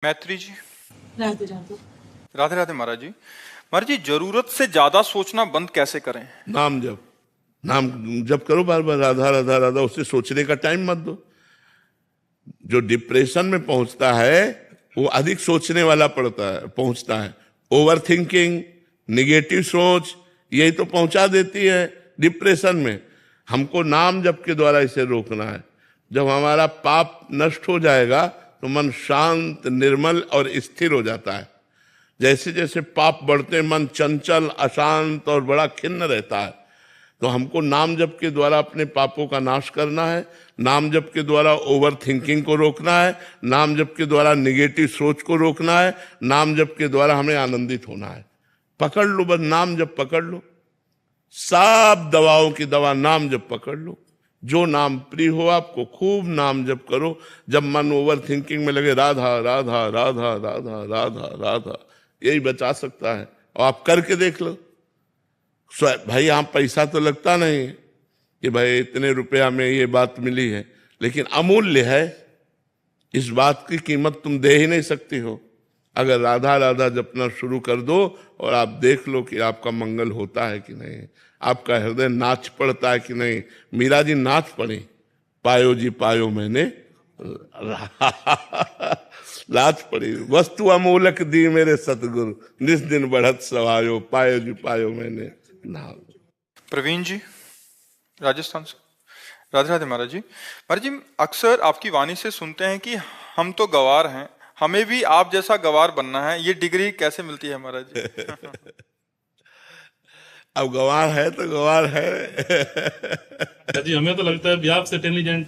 मैत्री जी। राधे राधे। राधे राधे महाराज जी। महाराज जी, जरूरत से ज्यादा सोचना बंद कैसे करें? नाम जप, नाम जप करो बार बार, राधा राधा राधा। उससे सोचने का टाइम मत दो। जो डिप्रेशन में पहुंचता है वो अधिक सोचने वाला पहुंचता है। ओवर थिंकिंग, निगेटिव सोच, यही तो पहुंचा देती है डिप्रेशन में। हमको नाम जप के द्वारा इसे रोकना है। जब हमारा पाप नष्ट हो जाएगा तो मन शांत, निर्मल और स्थिर हो जाता है। जैसे जैसे पाप बढ़ते मन चंचल, अशांत और बड़ा खिन्न रहता है। तो हमको नाम जप के द्वारा अपने पापों का नाश करना है। नाम जप के द्वारा ओवर थिंकिंग को रोकना है। नाम जप के द्वारा निगेटिव सोच को रोकना है। नाम जप के द्वारा हमें आनंदित होना है। पकड़ लो, बस नाम जप पकड़ लो। सब दवाओं की दवा नाम जप पकड़ लो। जो नाम प्रिय हो आपको, खूब नाम जप करो। जब मन ओवर थिंकिंग में लगे, राधा राधा राधा राधा राधा राधा, यही बचा सकता है। और आप करके देख लो। भाई यहाँ पैसा तो लगता नहीं कि भाई इतने रुपया में ये बात मिली है, लेकिन अमूल्य है। इस बात की कीमत तुम दे ही नहीं सकती हो। अगर राधा राधा जपना शुरू कर दो और आप देख लो कि आपका मंगल होता है कि नहीं, आपका हृदय नाच पड़ता है कि नहीं। मीरा जी नाच पड़ी, पायो जी पायो मैंने नाच पड़ी। वस्तु अमूलक दी मेरे सतगुरु, निस दिन बढ़त सवायो, पायो जी पायो मैंने नाम। प्रवीण जी, राजस्थान से। राधे राधे महाराज जी। महाराज जी, अक्सर आपकी वाणी से सुनते हैं कि हम तो गवार हैं, हमें भी आप जैसा गवार बनना है। ये डिग्री कैसे मिलती है महाराज जी? अब गवार है तो गवार है। जी, हमें तो लगता है भी आपसे इंटेलिजेंट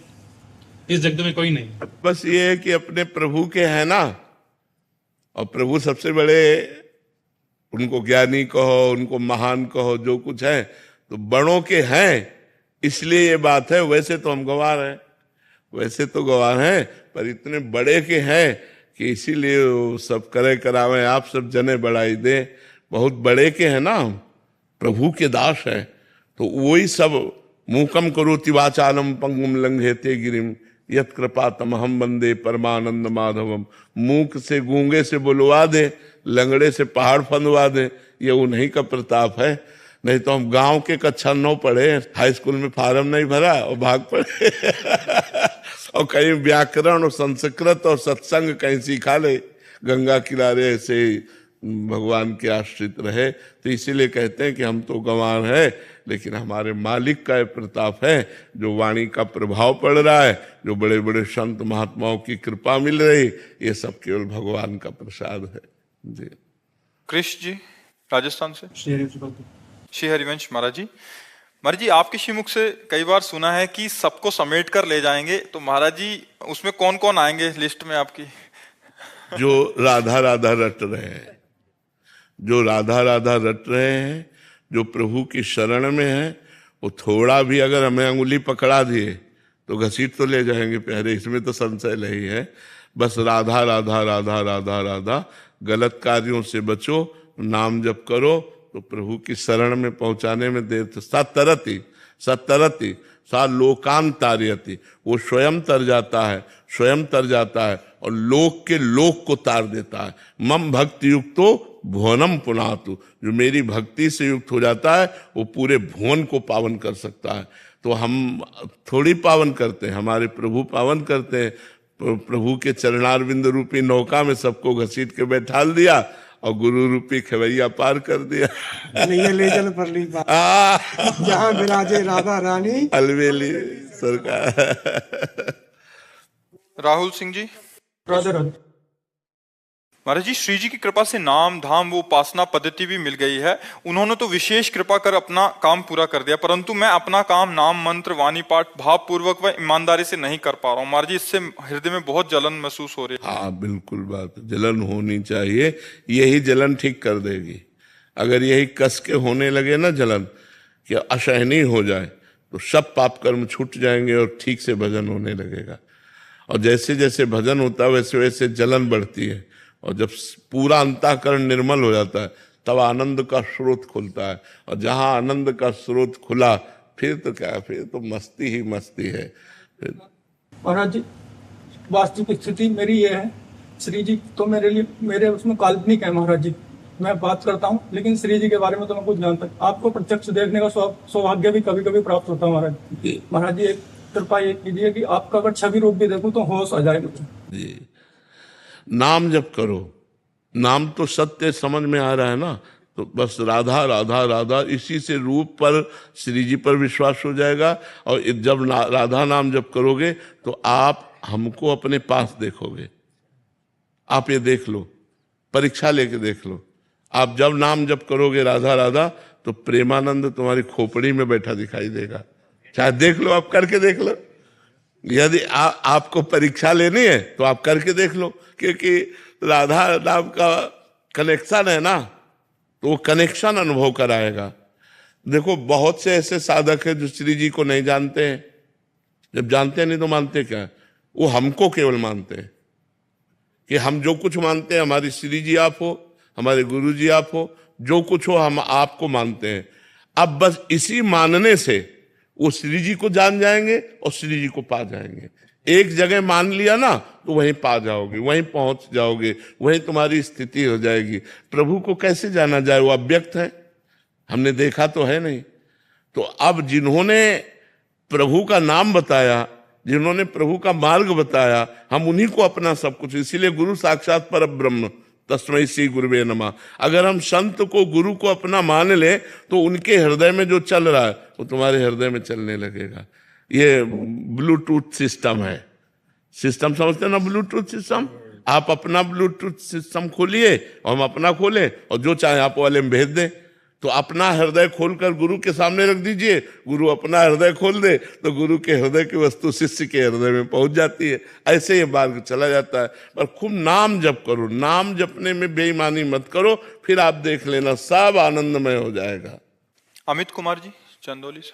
इस जगत में कोई नहीं। बस ये है कि अपने प्रभु के हैं ना, और प्रभु सबसे बड़े। उनको ज्ञानी कहो, उनको महान कहो, जो कुछ है तो बड़ों के हैं, इसलिए ये बात है। वैसे तो हम गवार हैं, वैसे तो गवार हैं, पर इतने बड़े के हैं कि इसीलिए वो सब करे करावे, आप सब जने बढ़ाई दे। बहुत बड़े के हैं ना, प्रभु के दास हैं। तो वही सब मूकम करोति वाचालम पंगुम लंघेते गिरिम यत कृपा तमहम वंदे परमानंद माधवम। मूक से गूंगे से बुलवा दे, लंगड़े से पहाड़ फंदवा दे, ये उन्हीं का प्रताप है। नहीं तो हम गांव के कक्षा 9 पढ़े, हाई स्कूल में फार्म नहीं भरा और भाग पड़े। और कहीं व्याकरण और संस्कृत और सत्संग कहीं सीखा ले, गंगा किनारे ऐसे भगवान के आश्रित रहे। तो इसीलिए कहते हैं कि हम तो गंवार है, लेकिन हमारे मालिक का प्रताप है, जो वाणी का प्रभाव पड़ रहा है, जो बड़े बड़े संत महात्माओं की कृपा मिल रही, ये सब केवल भगवान का प्रसाद है जी। कृष्ण जी, राजस्थान से। श्री हरिवंश महाराज जी। महाराज जी, आपके श्रीमुख से कई बार सुना है कि सबको समेट कर ले जाएंगे, तो महाराज जी उसमें कौन कौन आएंगे लिस्ट में आपकी? जो राधा राधा रट रहे हैं, जो राधा राधा रट रहे हैं, जो प्रभु की शरण में है, वो थोड़ा भी अगर हमें अंगुली पकड़ा दिए तो घसीट तो ले जाएंगे प्यारे, इसमें तो संशय नहीं है। बस राधा राधा राधा राधा राधा, गलत कार्यों से बचो, नाम जप करो, तो प्रभु की शरण में पहुंचाने में देर तो सतरति सतरति सा लोकांतार्यति, वो स्वयं तर जाता है, स्वयं तर जाता है और लोक के लोक को तार देता है। मम भक्ति युक्तो भुवनम पुनातु, जो मेरी भक्ति से युक्त हो जाता है वो पूरे भुवन को पावन कर सकता है। तो हम थोड़ी पावन करते हैं, हमारे प्रभु पावन करते हैं। प्रभु के चरणारविंद रूपी नौका में सबको घसीट के बैठाल दिया और गुरु रूपी खवैया पार कर दिया। ले जल पर ली जहाँ विराजे राधा रानी अलवेली सरकार। राहुल सिंह जी। महाराज जी, श्री जी की कृपा से नाम धाम वो उपासना पद्धति भी मिल गई है। उन्होंने तो विशेष कृपा कर अपना काम पूरा कर दिया, परंतु मैं अपना काम नाम मंत्र वाणी पाठ भावपूर्वक व ईमानदारी से नहीं कर पा रहा हूँ। महाराज जी, इससे हृदय में बहुत जलन महसूस हो रही है। हाँ बिल्कुल, बात जलन होनी चाहिए, यही जलन ठीक कर देगी। अगर यही कस के होने लगे ना जलन, कि असहनीय हो जाए, तो सब पाप कर्म छूट जाएंगे और ठीक से भजन होने लगेगा। और जैसे जैसे भजन होता है वैसे वैसे जलन बढ़ती है, और जब पूरा अंतःकरण निर्मल हो जाता है तब आनंद का स्रोत खुलता है। और जहां आनंद का स्रोत खुला, फिर तो क्या, फिर तो मस्ती ही मस्ती है। महाराज जी, वास्तविक स्थिति मेरी ये है श्री जी तो मेरे उसमें काल्पनिक है महाराज जी। मैं बात करता हूँ लेकिन श्री जी के बारे में तो मैं कुछ जानता हूँ। आपको प्रत्यक्ष देखने का सौभाग्य भी कभी कभी प्राप्त होता है महाराज। महाराज जी एक कृपा ये कीजिए कि आपका अगर छवि रूप भी देखूं तो होश आ जाए मुझे। जी, नाम जप करो, नाम तो सत्य समझ में आ रहा है ना, तो बस राधा राधा राधा, इसी से रूप पर श्री जी पर विश्वास हो जाएगा। और जब राधा नाम जप करोगे तो आप हमको अपने पास देखोगे। आप ये देख लो, परीक्षा लेके देख लो, आप जब नाम जप करोगे राधा राधा तो प्रेमानंद तुम्हारी खोपड़ी में बैठा दिखाई देगा। चाहे देख लो, आप करके देख लो। यदि आपको परीक्षा लेनी है तो आप करके देख लो, क्योंकि राधा नाम का कनेक्शन है ना, तो वो कनेक्शन अनुभव कराएगा। देखो बहुत से ऐसे साधक हैं जो श्री जी को नहीं जानते हैं। जब जानते हैं नहीं तो मानते क्या? वो हमको केवल मानते हैं कि हम जो कुछ मानते हैं, हमारी श्री जी आप हो, हमारे गुरु जी आप हो, जो कुछ हो हम आपको मानते हैं। अब बस इसी मानने से वो श्री जी को जान जाएंगे और श्री जी को पा जाएंगे। एक जगह मान लिया ना तो वहीं पा जाओगे, वहीं पहुंच जाओगे, वहीं तुम्हारी स्थिति हो जाएगी। प्रभु को कैसे जाना जाए? वो अव्यक्त है, हमने देखा तो है नहीं। तो अब जिन्होंने प्रभु का नाम बताया, जिन्होंने प्रभु का मार्ग बताया, हम उन्हीं को अपना सब कुछ। इसीलिए गुरु साक्षात परब्रह्म तस्मै श्री गुरुवे नमः। अगर हम संत को गुरु को अपना मान ले तो उनके हृदय में जो चल रहा है वो तुम्हारे हृदय में चलने लगेगा। ये ब्लूटूथ सिस्टम है, सिस्टम समझते हैं ना, ब्लूटूथ सिस्टम। आप अपना ब्लूटूथ सिस्टम खोलिए और हम अपना खोलें और जो चाहे आप वाले में भेज दें। तो अपना हृदय खोलकर गुरु के सामने रख दीजिए, गुरु अपना हृदय खोल दे तो गुरु के हृदय की वस्तु शिष्य के हृदय में पहुंच जाती है। ऐसे ये मार्ग चला जाता है। पर खूब नाम जप करो, नाम जपने में बेईमानी मत करो, फिर आप देख लेना सब आनंदमय हो जाएगा। अमित कुमार जी चंदौली से।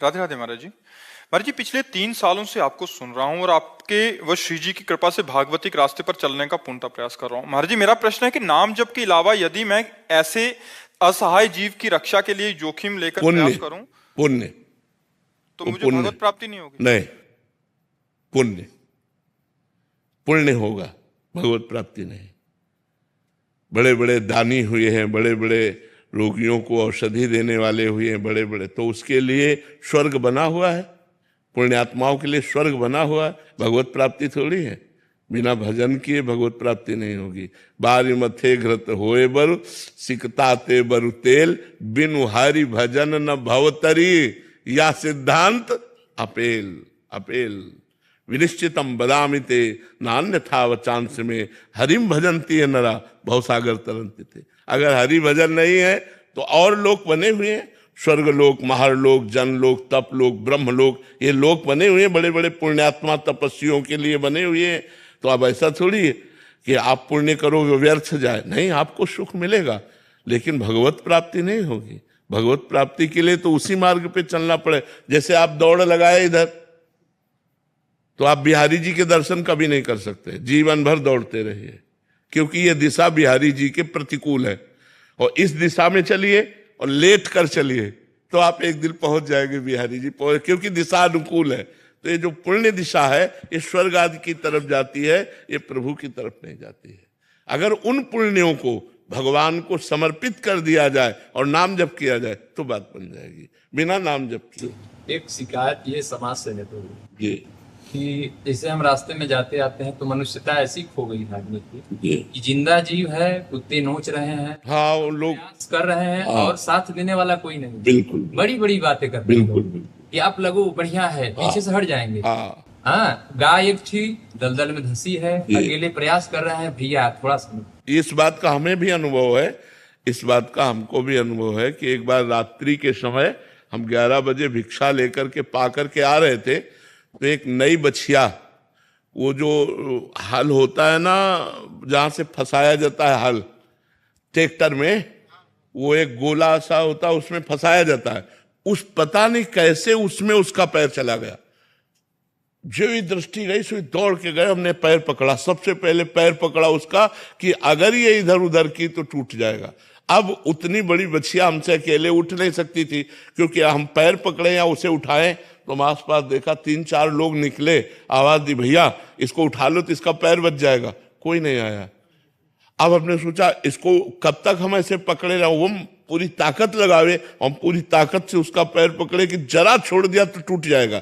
राधे राधे महाराज जी। महाराज जी पिछले 3 सालों से आपको सुन रहा हूं और आपके व श्री जी की कृपा से भागवतिक रास्ते पर चलने का पूर्णतः प्रयास कर रहा हूं। महाराज जी मेरा प्रश्न है कि नाम जप के अलावा यदि मैं ऐसे असहाय जीव की रक्षा के लिए जोखिम लेकर प्रयास करूं पुण्य तो मुझे भगवत प्राप्ति नहीं होगी? नहीं, पुण्य होगा, भगवत प्राप्ति नहीं। बड़े बड़े दानी हुए हैं, बड़े बड़े रोगियों को औषधि देने वाले हुए हैं, बड़े बड़े, तो उसके लिए स्वर्ग बना हुआ है, पुण्यात्माओं के लिए स्वर्ग बना हुआ है। भगवत प्राप्ति थोड़ी है, बिना भजन किए भगवत प्राप्ति नहीं होगी। बारी मथे घृत होए बरु सिकताते बरु तेल, बिनु हरि भजन न भवतरी, या सिद्धांत अपेल अपेल। विनिश्चितम बदामि ते नान्यथा वचांस में, हरिम भजन्ति है नरा भवसागर तरंति थे। अगर हरि भजन नहीं है तो और लोक बने हुए हैं, स्वर्ग लोक, महर लोक, जन लोक, तप लोक, ब्रह्म लोक, ये लोक बने हुए हैं, बड़े बड़े पुण्यात्मा तपस्वियों के लिए बने हुए हैं। तो अब ऐसा थोड़ी है कि आप पुण्य करोगे व्यर्थ जाए, नहीं, आपको सुख मिलेगा लेकिन भगवत प्राप्ति नहीं होगी। भगवत प्राप्ति के लिए तो उसी मार्ग पे चलना पड़े। जैसे आप दौड़ लगाए इधर, तो आप बिहारी जी के दर्शन कभी नहीं कर सकते, जीवन भर दौड़ते रहिए, क्योंकि ये दिशा बिहारी जी के प्रतिकूल है। और इस दिशा में चलिए और लेट कर चलिए तो आप एक दिन पहुंच जाएंगे बिहारी जी, क्योंकि दिशा अनुकूल है। तो ये जो पुण्य दिशा है ये स्वर्ग आदि की तरफ जाती है, ये प्रभु की तरफ नहीं जाती है। अगर उन पुण्यों को भगवान को समर्पित कर दिया जाए और नाम जप किया जाए तो बात बन जाएगी। बिना नाम जप किए एक शिकायत ये समाज से है तो जी कि जैसे हम रास्ते में जाते आते हैं तो मनुष्यता ऐसी खो गई है आदमी की कि जिंदा जीव है, कुत्ते नोच रहे हैं, हाँ, वो लोग प्रयास कर रहे हैं और साथ देने वाला कोई नहीं। बिल्कुल बड़ी बड़ी बातें करते हैं बिल्कुल लोग कि आप लगो बढ़िया है, पीछे से हट जाएंगे। हाँ, हाँ, गाय एक थी दलदल में धंसी है, अकेले प्रयास कर रहे हैं, भैया थोड़ा सा। इस बात का हमें भी अनुभव है, इस बात का हमको भी अनुभव है कि एक बार रात्रि के समय हम 11 बजे भिक्षा लेकर के पा करके आ रहे थे, तो एक नई बछिया, वो जो हल होता है ना जहां से फंसाया जाता है हल ट्रैक्टर में, वो एक गोला सा होता है उसमें फंसाया जाता है, उस पता नहीं कैसे उसमें उसका पैर चला गया। जो ही दृष्टि गई सो दौड़ के गए, हमने पैर पकड़ा, सबसे पहले पैर पकड़ा उसका कि अगर ये इधर उधर की तो टूट जाएगा। अब उतनी बड़ी बछिया हमसे अकेले उठ नहीं सकती थी, क्योंकि हम पैर पकड़े या उसे उठाएं तो हम आसपास देखा 3-4 लोग निकले, आवाज दी भैया इसको उठा लो तो इसका पैर बच जाएगा। कोई नहीं आया। अब हमने सोचा इसको कब तक हम ऐसे पकड़े रहे, वो पूरी ताकत लगावे, हम पूरी ताकत से उसका पैर पकड़े कि जरा छोड़ दिया तो टूट जाएगा।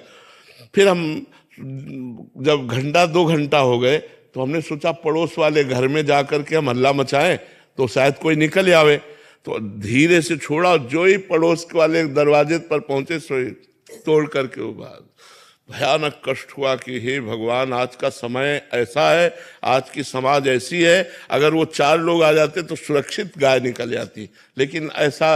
फिर हम जब घंटा 2 घंटा हो गए तो हमने सोचा पड़ोस वाले घर में जाकर के हम हल्ला मचाएं तो शायद कोई निकल आवे। तो धीरे से छोड़ा, जो ही पड़ोस वाले दरवाजे पर पहुंचे सो तोड़ करके वो बात। भयानक कष्ट हुआ कि हे भगवान, आज का समय ऐसा है, आज की समाज ऐसी है, अगर वो 4 लोग आ जाते तो सुरक्षित गाय निकल जाती, लेकिन ऐसा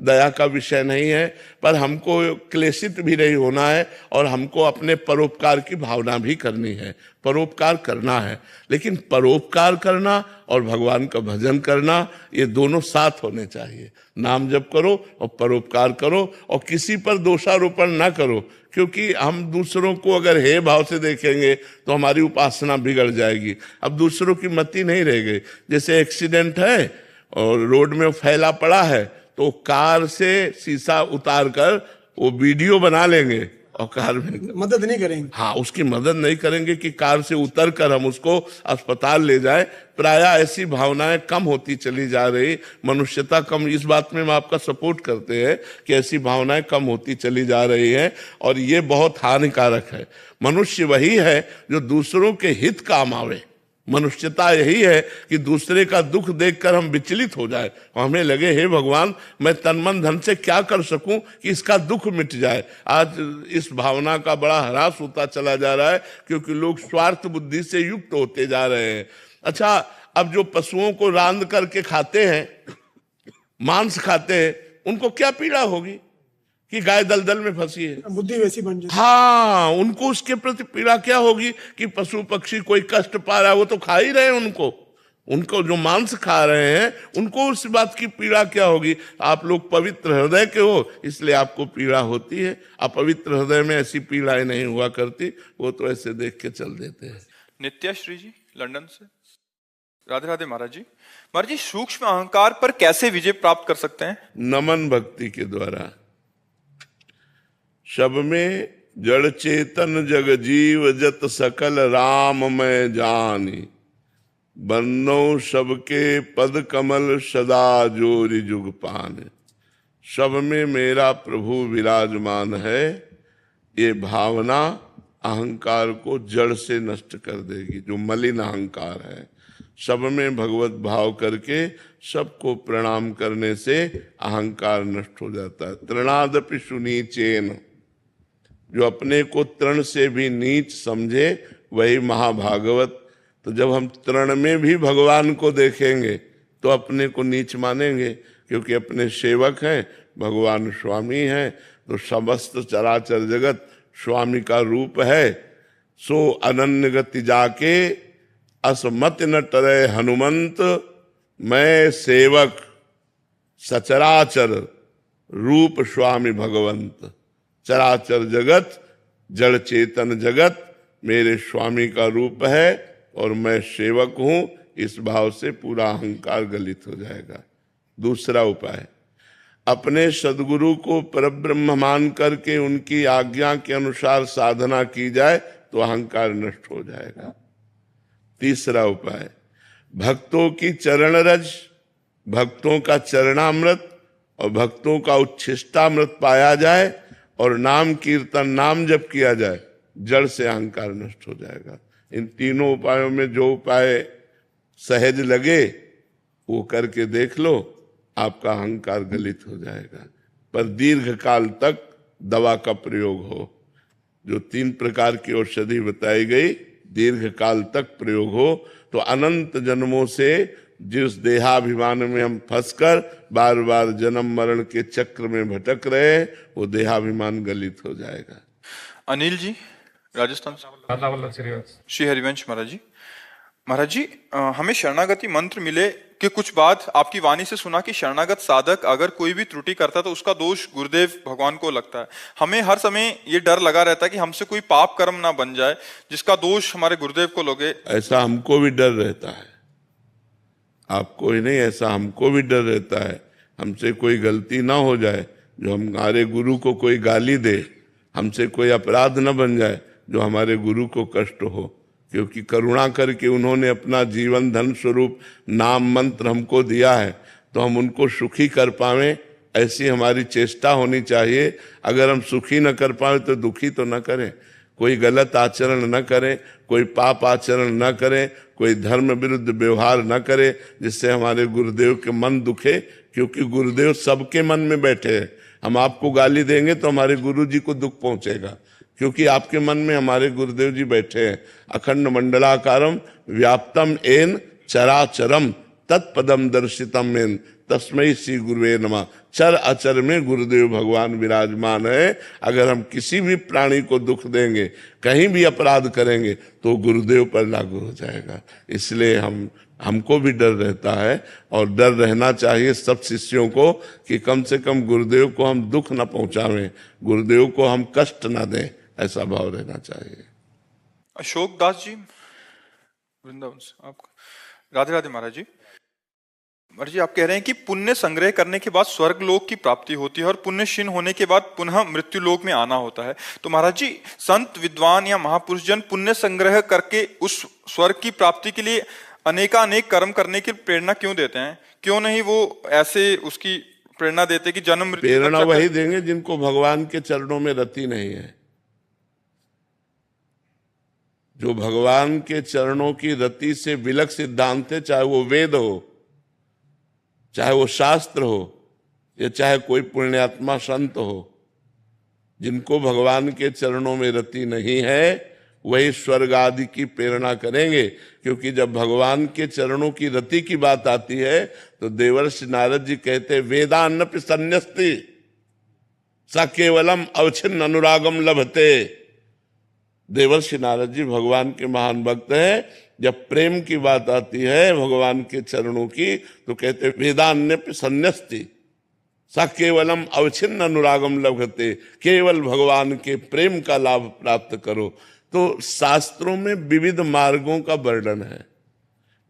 दया का विषय नहीं है। पर हमको क्लेशित भी नहीं होना है और हमको अपने परोपकार की भावना भी करनी है, परोपकार करना है। लेकिन परोपकार करना और भगवान का भजन करना, ये दोनों साथ होने चाहिए। नाम जप करो और परोपकार करो और किसी पर दोषारोपण ना करो, क्योंकि हम दूसरों को अगर हे भाव से देखेंगे तो हमारी उपासना बिगड़ जाएगी। अब दूसरों की मति नहीं रह गई। जैसे एक्सीडेंट है और रोड में फैला पड़ा है तो कार से शीशा उतार कर वो वीडियो बना लेंगे और कार में मदद नहीं करेंगे। हाँ, उसकी मदद नहीं करेंगे कि कार से उतर कर हम उसको अस्पताल ले जाए। प्राय ऐसी भावनाएं कम होती चली जा रही, मनुष्यता कम, इस बात में हम आपका सपोर्ट करते हैं कि ऐसी भावनाएं कम होती चली जा रही है और ये बहुत हानिकारक है। मनुष्य वही है जो दूसरों के हित काम आवे। मनुष्यता यही है कि दूसरे का दुख देखकर हम विचलित हो जाए, हमें लगे हे भगवान मैं तन मन धन से क्या कर सकूं कि इसका दुख मिट जाए। आज इस भावना का बड़ा ह्रास होता चला जा रहा है क्योंकि लोग स्वार्थ बुद्धि से युक्त होते जा रहे हैं। अच्छा, अब जो पशुओं को रांध करके खाते हैं, मांस खाते हैं, उनको क्या पीड़ा होगी कि गाय दलदल में फंसी है, बुद्धि वैसी बन जाती। हाँ, उनको उसके प्रति पीड़ा क्या होगी कि पशु पक्षी कोई कष्ट पा रहा है, वो तो खा ही रहे हैं उनको जो मांस खा रहे हैं उनको उस बात की पीड़ा क्या होगी। आप लोग पवित्र हृदय के हो इसलिए आपको पीड़ा होती है, अपवित्र हृदय में ऐसी पीड़ाएं नहीं हुआ करती, वो तो ऐसे देख के चल देते हैं। नित्याश्री जी लंदन से। राधे राधे महाराज जी। महाराज जी, सूक्ष्म अहंकार पर कैसे विजय प्राप्त कर सकते हैं? नमन भक्ति के द्वारा। शब में जड़ चेतन जग जीव जत सकल राम मैं जानी, बन्नो सबके पद कमल सदा जोरि जुग पाने। सब में मेरा प्रभु विराजमान है, ये भावना अहंकार को जड़ से नष्ट कर देगी, जो मलिन अहंकार है। सब में भगवत भाव करके सबको प्रणाम करने से अहंकार नष्ट हो जाता है। तृणादपि सुनीचेन, जो अपने को तृण से भी नीच समझे वही महाभागवत। तो जब हम तृण में भी भगवान को देखेंगे तो अपने को नीच मानेंगे, क्योंकि अपने सेवक हैं, भगवान स्वामी हैं, तो समस्त चराचर जगत स्वामी का रूप है। सो अनन्य गति जाके असमत न टरे हनुमंत, मैं सेवक सचराचर रूप स्वामी भगवंत। चराचर जगत जड़ चेतन जगत मेरे स्वामी का रूप है और मैं सेवक हूं, इस भाव से पूरा अहंकार गलित हो जाएगा। दूसरा उपाय, अपने सदगुरु को परब्रह्म मान करके उनकी आज्ञा के अनुसार साधना की जाए तो अहंकार नष्ट हो जाएगा। तीसरा उपाय, भक्तों की चरण रज, भक्तों का चरणामृत और भक्तों का उच्छिष्टामृत पाया जाए और नाम कीर्तन नाम जप किया जाए, जड़ से अहंकार नष्ट हो जाएगा। इन तीनों उपायों में जो उपाय सहज लगे वो करके देख लो, आपका अहंकार गलित हो जाएगा। पर दीर्घ काल तक दवा का प्रयोग हो। जो 3 प्रकार की औषधि बताई गई, दीर्घ काल तक प्रयोग हो तो अनंत जन्मों से जिस देहाभिमान में हम फंसकर बार बार जन्म मरण के चक्र में भटक रहे, वो देहाभिमान गलित हो जाएगा। अनिल जी राजस्थान से। श्री हरिवंश महाराज जी। महाराज जी, हमें शरणागति मंत्र मिले कि कुछ बात आपकी वाणी से सुना कि शरणागत साधक अगर कोई भी त्रुटि करता है तो उसका दोष गुरुदेव भगवान को लगता है। हमें हर समय ये डर लगा रहता है कि हमसे कोई पाप कर्म ना बन जाए जिसका दोष हमारे गुरुदेव को लगे। ऐसा हमको भी डर रहता है, आपको ही नहीं, ऐसा हमको भी डर रहता है हमसे कोई गलती ना हो जाए, जो हमारे गुरु को कोई गाली दे, हमसे कोई अपराध न बन जाए जो हमारे गुरु को कष्ट हो। क्योंकि करुणा करके उन्होंने अपना जीवन धन स्वरूप नाम मंत्र हमको दिया है, तो हम उनको सुखी कर पावें ऐसी हमारी चेष्टा होनी चाहिए। अगर हम सुखी न कर पाए तो दुखी तो न करें, कोई गलत आचरण न करें, कोई पाप आचरण न करें, कोई धर्म विरुद्ध व्यवहार न करें जिससे हमारे गुरुदेव के मन दुखे, क्योंकि गुरुदेव सबके मन में बैठे हैं। हम आपको गाली देंगे तो हमारे गुरु जी को दुख पहुंचेगा, क्योंकि आपके मन में हमारे गुरुदेव जी बैठे हैं। अखंड मंडलाकारम व्याप्तम एन चराचरम तत्पदम दर्शितम मेन तस्मै श्री गुरुवे नमः। चर अचर में गुरुदेव भगवान विराजमान है। अगर हम किसी भी प्राणी को दुख देंगे, कहीं भी अपराध करेंगे, तो गुरुदेव पर लागू हो जाएगा। इसलिए हमको भी डर रहता है, और डर रहना चाहिए सब शिष्यों को कि कम से कम गुरुदेव को हम दुख न पहुंचावें, गुरुदेव को हम कष्ट न दें, ऐसा भाव रहना चाहिए। अशोक दास जी वृंदावन से आपका राधे राधे। महाराज जी, महाराज जी आप कह रहे हैं कि पुण्य संग्रह करने के बाद स्वर्ग लोक की प्राप्ति होती है और पुण्य क्षीण होने के बाद पुनः मृत्यु लोक में आना होता है। तो महाराज जी, संत विद्वान या महापुरुष जन पुण्य संग्रह करके उस स्वर्ग की प्राप्ति के लिए अनेकानेक कर्म करने की प्रेरणा क्यों देते हैं? क्यों नहीं वो ऐसे उसकी प्रेरणा देते कि जन्म मृत्यु? प्रेरणा वही देंगे जिनको भगवान के चरणों में रति नहीं है। जो भगवान के चरणों की रति से विलक सिद्धांत है, चाहे वो वेद हो, चाहे वो शास्त्र हो, या चाहे कोई पुण्यात्मा संत हो, जिनको भगवान के चरणों में रति नहीं है वही स्वर्ग आदि की प्रेरणा करेंगे। क्योंकि जब भगवान के चरणों की रति की बात आती है तो देवर्षि नारद जी कहते वेदान्नपि संन्यस्ति स केवलम अवच्छिन्न अनुरागम लभते। देवर्षि नारद जी भगवान के महान भक्त हैं। जब प्रेम की बात आती है भगवान के चरणों की तो कहते वेदान्यपि संन्यस्ति स केवलम अवच्छिन्न अनुरागम लभते, केवल भगवान के प्रेम का लाभ प्राप्त करो। तो शास्त्रों में विविध मार्गों का वर्णन है,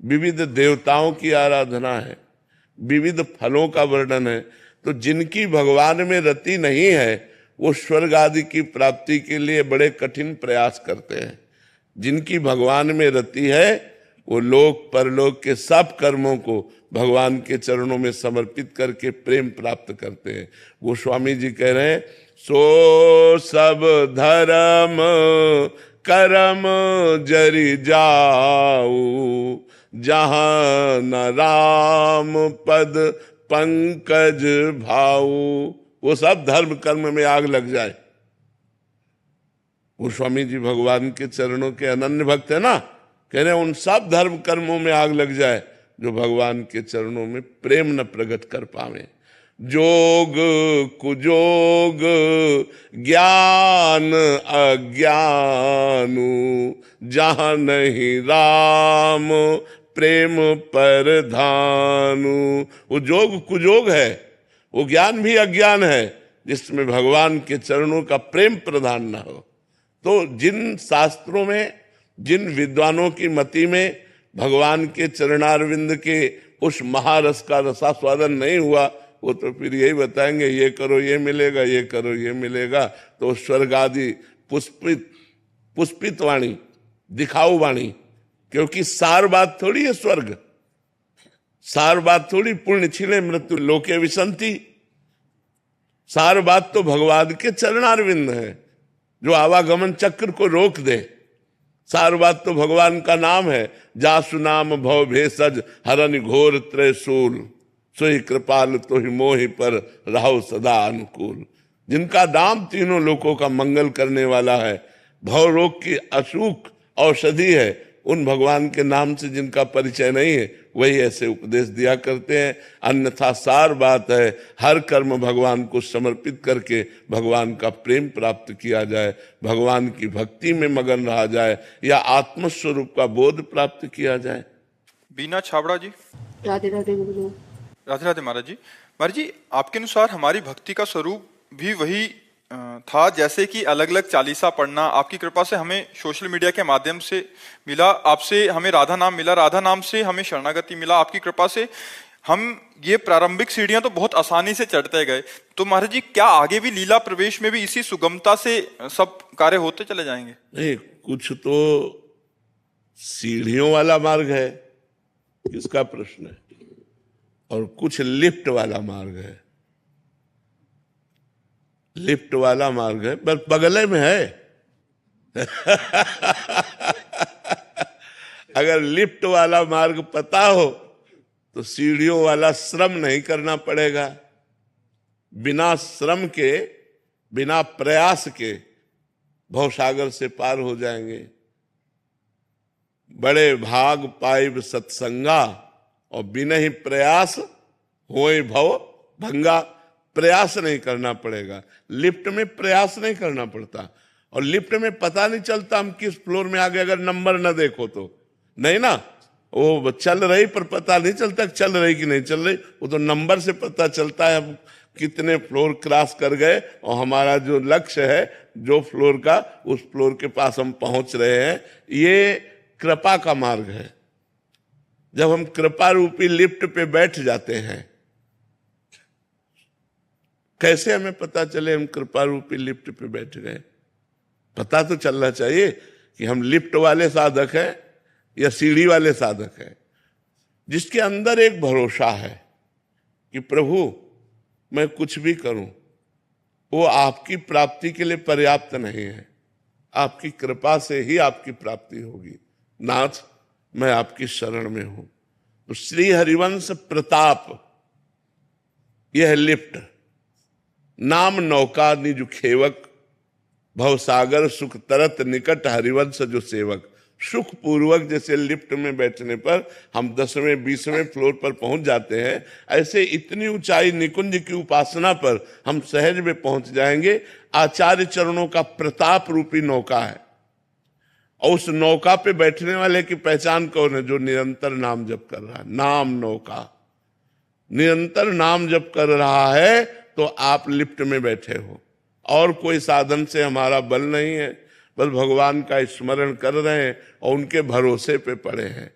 विविध देवताओं की आराधना है, विविध फलों का वर्णन है। तो जिनकी भगवान में रति नहीं है वो स्वर्ग आदि की प्राप्ति के लिए बड़े कठिन प्रयास करते हैं। जिनकी भगवान में रति है वो लोक परलोक के सब कर्मों को भगवान के चरणों में समर्पित करके प्रेम प्राप्त करते हैं। गोस्वामी जी कह रहे हैं सो सब धर्म कर्म जरि जाऊ, जहां न राम पद पंकज भाऊ। वो सब धर्म कर्म में आग लग जाए। गोस्वामी जी भगवान के चरणों के अनन्य भक्त है ना, कह रहे हैं उन सब धर्म कर्मों में आग लग जाए जो भगवान के चरणों में प्रेम न प्रकट कर पावे। जोग कुजोग ज्ञान अज्ञानु, जहां नहीं राम प्रेम पर धानु। वो जोग कुजोग है, वो ज्ञान भी अज्ञान है जिसमें भगवान के चरणों का प्रेम प्रधान न हो। तो जिन शास्त्रों में, जिन विद्वानों की मति में भगवान के चरणारविंद के उस महारस का रसास्वादन नहीं हुआ, वो तो फिर यही बताएंगे ये करो ये मिलेगा, ये करो ये मिलेगा। तो स्वर्ग आदि पुष्पित वाणी, दिखाऊ वाणी, क्योंकि सार बात थोड़ी है स्वर्ग, सार बात थोड़ी पुण्य छिले मृत्यु लोके विसंति। सार बात तो भगवान के चरणारविंद है जो आवागमन चक्र को रोक दे। सार बात तो भगवान का नाम है, जासु नाम भव भेषज हरन घोर त्रैशूल, सोई कृपाल तो ही मोहि पर रहो सदा अनुकूल। जिनका नाम तीनों लोकों का मंगल करने वाला है, भव रोग की अशुक औषधि है, उन भगवान के नाम से जिनका परिचय नहीं है वही ऐसे उपदेश दिया करते हैं। अन्यथा सार बात है हर कर्म भगवान को समर्पित करके भगवान का प्रेम प्राप्त किया जाए, भगवान की भक्ति में मगन रहा जाए, या आत्मस्वरूप का बोध प्राप्त किया जाए। बीना छाबड़ा जी राधे राधे गुरुदेव। राधे राधे। महाराज जी, महाराज जी आपके अनुसार हमारी भक्ति का स्वरूप भी वही था जैसे कि अलग अलग चालीसा पढ़ना? आपकी कृपा से हमें सोशल मीडिया के माध्यम से मिला, आपसे हमें राधा नाम मिला, राधा नाम से हमें शरणागति मिला। आपकी कृपा से हम ये प्रारंभिक सीढ़ियां तो बहुत आसानी से चढ़ते गए। तो महाराज जी क्या आगे भी लीला प्रवेश में भी इसी सुगमता से सब कार्य होते चले जाएंगे? नहीं, कुछ तो सीढ़ियों वाला मार्ग है, किसका प्रश्न है, और कुछ लिफ्ट वाला मार्ग है। लिफ्ट वाला मार्ग है बस बगले में है। अगर लिफ्ट वाला मार्ग पता हो तो सीढ़ियों वाला श्रम नहीं करना पड़ेगा। बिना श्रम के, बिना प्रयास के भवसागर से पार हो जाएंगे। बड़े भाग पाइब सत्संगा और बिना ही प्रयास होए भव भंगा। प्रयास नहीं करना पड़ेगा। लिफ्ट में प्रयास नहीं करना पड़ता, और लिफ्ट में पता नहीं चलता हम किस फ्लोर में आ गए अगर नंबर न देखो तो। नहीं ना, वो चल रही पर पता नहीं चलता चल रही कि नहीं चल रही, वो तो नंबर से पता चलता है हम कितने फ्लोर क्रॉस कर गए और हमारा जो लक्ष्य है जो फ्लोर का, उस फ्लोर के पास हम पहुंच रहे हैं। ये कृपा का मार्ग है। जब हम कृपा रूपी लिफ्ट पे बैठ जाते हैं, कैसे हमें पता चले हम कृपा रूपी लिफ्ट पे बैठ गए? पता तो चलना चाहिए कि हम लिफ्ट वाले साधक हैं या सीढ़ी वाले साधक हैं, जिसके अंदर एक भरोसा है कि प्रभु मैं कुछ भी करूं वो आपकी प्राप्ति के लिए पर्याप्त नहीं है, आपकी कृपा से ही आपकी प्राप्ति होगी। नाथ मैं आपकी शरण में हूं। तो श्री हरिवंश प्रताप यह है लिफ्ट। नाम नौका निज खेवक, भवसागर सुख तरत निकट हरिवंश जो सेवक। सुख पूर्वक जैसे लिफ्ट में बैठने पर हम 10वें 20वें फ्लोर पर पहुंच जाते हैं, ऐसे इतनी ऊंचाई निकुंज की उपासना पर हम सहज में पहुंच जाएंगे। आचार्य चरणों का प्रताप रूपी नौका है, और उस नौका पे बैठने वाले की पहचान कौन है? जो निरंतर नाम जप कर रहा है। नाम नौका, निरंतर नाम जप कर रहा है तो आप लिफ्ट में बैठे हो। और कोई साधन से हमारा बल नहीं है, बस भगवान का स्मरण कर रहे हैं और उनके भरोसे पे पड़े हैं।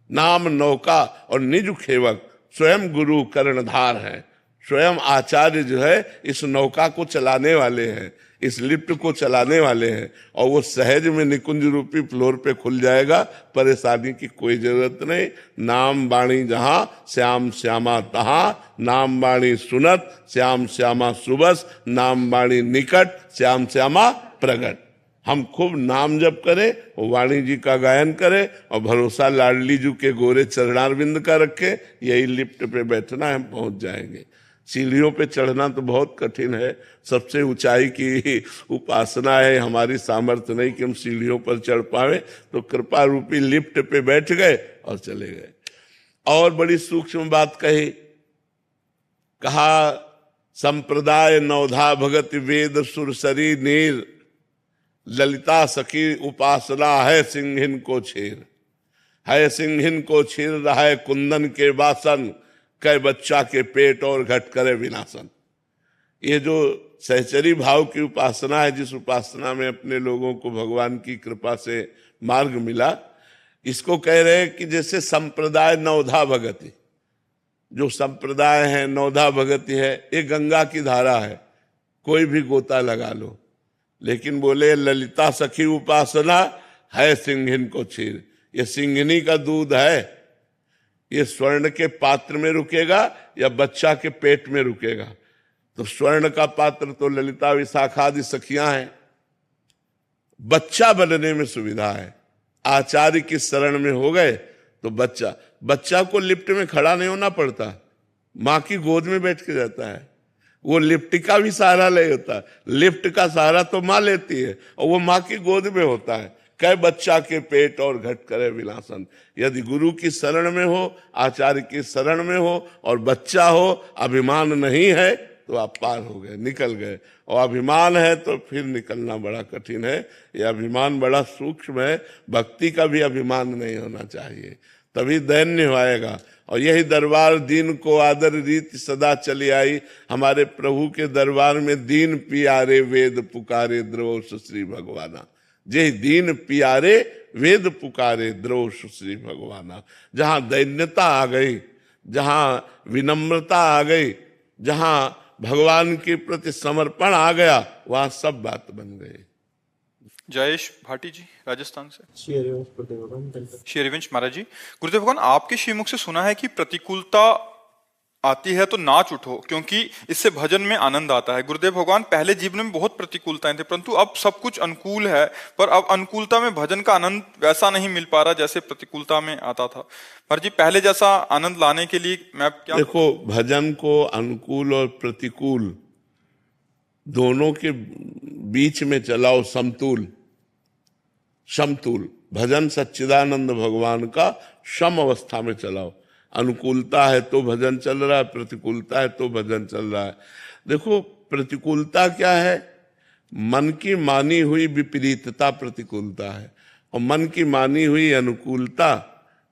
नाम नौका और निज खेवक, स्वयं गुरु कर्णधार है। स्वयं आचार्य जो है इस नौका को चलाने वाले हैं, इस लिफ्ट को चलाने वाले हैं, और वो सहज में निकुंज रूपी फ्लोर पे खुल जाएगा। परेशानी की कोई जरूरत नहीं। नाम बाणी जहां श्याम श्यामा तहां, नाम बाणी सुनत श्याम श्यामा सुबस, नाम बाणी निकट श्याम श्यामा प्रगट। हम खूब नाम जप करें, वाणी जी का गायन करें और भरोसा लाडली जी के गोरे चरणारविंद का रखें। यही लिफ्ट पे बैठना है, हम पहुंच जाएंगे। सीढ़ियों पे चढ़ना तो बहुत कठिन है, सबसे ऊंचाई की उपासना है। हमारी सामर्थ्य नहीं कि हम सीढ़ियों पर चढ़ पावे, तो कृपा रूपी लिफ्ट पे बैठ गए और चले गए। और बड़ी सूक्ष्म बात कही, कहा संप्रदाय नवधा भगत वेद सुरसरी नीर, ललिता सखी उपासना है सिंहिन को छेर। है सिंहिन को छीर रहा है कुंदन के वासन, कै बच्चा के पेट और घट करे विनाशन। ये जो सहचरी भाव की उपासना है, जिस उपासना में अपने लोगों को भगवान की कृपा से मार्ग मिला, इसको कह रहे हैं कि जैसे संप्रदाय नवधा भगति, जो संप्रदाय है नवधा भगति है, ये गंगा की धारा है, कोई भी गोता लगा लो। लेकिन बोले ललिता सखी उपासना है सिंहिन को छीर, ये सिंघनी का दूध है। ये स्वर्ण के पात्र में रुकेगा या बच्चा के पेट में रुकेगा? तो स्वर्ण का पात्र तो ललिता विशाखा आदि सखियां हैं, बच्चा बनने में सुविधा है। आचार्य की शरण में हो गए तो बच्चा को लिफ्ट में खड़ा नहीं होना पड़ता, माँ की गोद में बैठ के जाता है। वो लिफ्ट का भी सहारा ले होता, लिफ्ट का सहारा तो माँ लेती है और वो माँ की गोद में होता है। कै बच्चा के पेट और घट करे विनाशन। यदि गुरु की शरण में हो, आचार्य की शरण में हो और बच्चा हो, अभिमान नहीं है तो आप पार हो गए, निकल गए। और अभिमान है तो फिर निकलना बड़ा कठिन है। यह अभिमान बड़ा सूक्ष्म है, भक्ति का भी अभिमान नहीं होना चाहिए, तभी दैन्य होएगा। और यही दरबार दीन को आदर रीति सदा चली आई। हमारे प्रभु के दरबार में दीन पियारे वेद पुकारे द्रोष श्री भगवाना। जे दीन पियारे वेद पुकारे द्रोष श्री भगवाना। जहां दैन्यता आ गई, जहां विनम्रता आ गई, जहां भगवान के प्रति समर्पण आ गया, वहां सब बात बन गई। जयेश भाटी जी राजस्थान से। श्री हरिवंश महाराज जी, गुरुदेव भगवान आपके श्रीमुख से सुना है कि प्रतिकूलता आती है तो नाच उठो क्योंकि इससे भजन में आनंद आता है। गुरुदेव भगवान पहले जीवन में बहुत प्रतिकूलताएं थी, परंतु अब सब कुछ अनुकूल है, पर अब अनुकूलता में भजन का आनंद वैसा नहीं मिल पा रहा जैसे प्रतिकूलता में आता था। महाराज जी पहले जैसा आनंद लाने के लिए मैं क्या देखो, भजन को अनुकूल और प्रतिकूल दोनों के बीच में चलाओ, समतुल। समतुल भजन सच्चिदानंद भगवान का सम अवस्था में चलाओ। अनुकूलता है तो भजन चल रहा है, प्रतिकूलता है तो भजन चल रहा है। देखो, प्रतिकूलता क्या है? मन की मानी हुई विपरीतता प्रतिकूलता है, और मन की मानी हुई अनुकूलता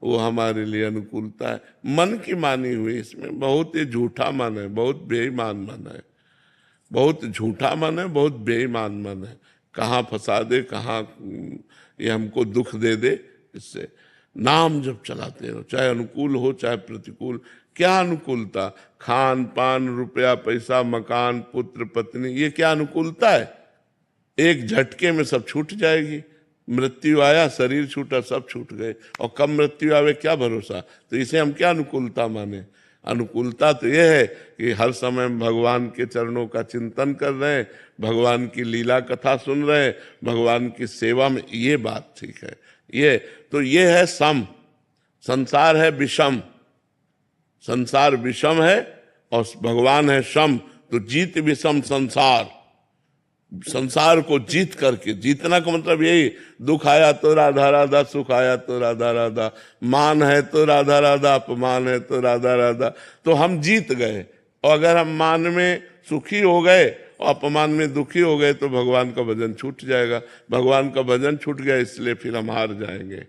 वो हमारे लिए अनुकूलता है। मन की मानी हुई, इसमें बहुत ही झूठा मन है, बहुत बेईमान मन है, बहुत झूठा मन है, बहुत बेईमान मन है। कहाँ फंसा दे, कहाँ ये हमको दुख दे दे। इससे नाम जब चलाते हो, चाहे अनुकूल हो चाहे प्रतिकूल। क्या अनुकूलता? खान पान, रुपया पैसा, मकान, पुत्र पत्नी, ये क्या अनुकूलता है? एक झटके में सब छूट जाएगी। मृत्यु आया, शरीर छूटा, सब छूट गए, और कब मृत्यु आवे क्या भरोसा। तो इसे हम क्या अनुकूलता माने? अनुकूलता तो यह है कि हर समय भगवान के चरणों का चिंतन कर रहे हैं, भगवान की लीला कथा सुन रहे हैं, भगवान की सेवा में, ये बात ठीक है। ये है सम। संसार है विषम, संसार विषम है और भगवान है सम। तो जीत विषम संसार, संसार को जीत करके, जीतना का मतलब यही, दुख आया तो राधा राधा, सुख आया तो राधा राधा, मान है तो राधा राधा, अपमान है तो राधा राधा। तो हम जीत गए, और अगर हम मान में सुखी हो गए और अपमान में दुखी हो गए तो भगवान का भजन छूट जाएगा। भगवान का भजन छूट गया, इसलिए फिर हम हार जाएंगे।